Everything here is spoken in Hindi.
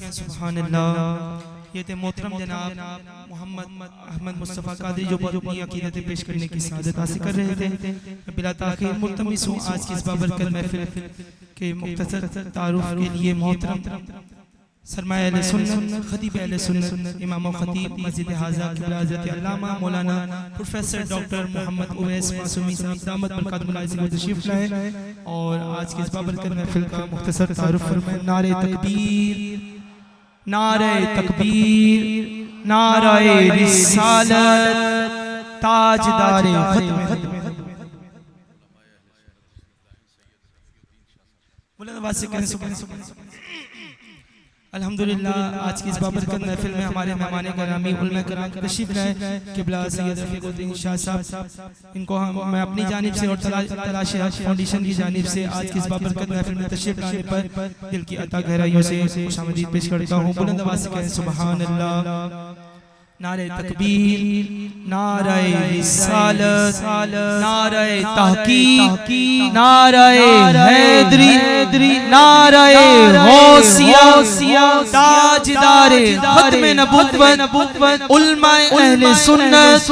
कहें सुभान अल्लाह। ये थे मोहतरम जनाब मोहम्मद अहमद मुस्तफ़ा कादरी जो अपनी अकीदत पेश करने की सादत हासिल कर रहे थे। बिला ताखीर मुल्तमिस हूँ आज की इस बाबरकत महफिल के मुख्तसर तारुफ के लिए मोहतरम सरमाए अहले सुन्नत खतीब अहले सुन्नत इमाम खतीब मस्जिद हाज़ा क़िबला हज़रत अल्लामा मौलाना प्रोफेसर डॉक्टर मोहम्मद उवैस मासूमी साहब दामत बरकातुहुल आज़ीज़ को तशरीफ लाए और आज की इस बाबरकत महफिल का मुख्तसर तारुफ फरमाएं। नारे तकबीर, नारे तकबीर, नारे रिसालत, ताजदारे खत्म। बुलंद आवाज़ से कहें सुभान अल्लाह। अल्हम्दुलिल्लाह आज की इस बाबरकत महफिल में हमारे मेहमान करामी उलमा कराम तशरीफ लाए क़िबला सैयद रफ़ीक़ुद्दीन शाह साहब, इनको मैं अपनी जानिब से और तलाश हक़ फाउंडेशन की जानिब से आज की इस बाबरकत महफिल में तशरीफ लाने पर दिल की अता गहराइयों से खुशामदीद पेश करता हूँ। बुलंद आवाज़ से कहें सुभान अल्लाह। नारे तकबीर, नारे रिसालत, नारे तहक़ीक़, नारे हैदरी, नारे गौसिया, ताजदारे खत्म नबुव्वत, उलमाए अहले सुन्नत।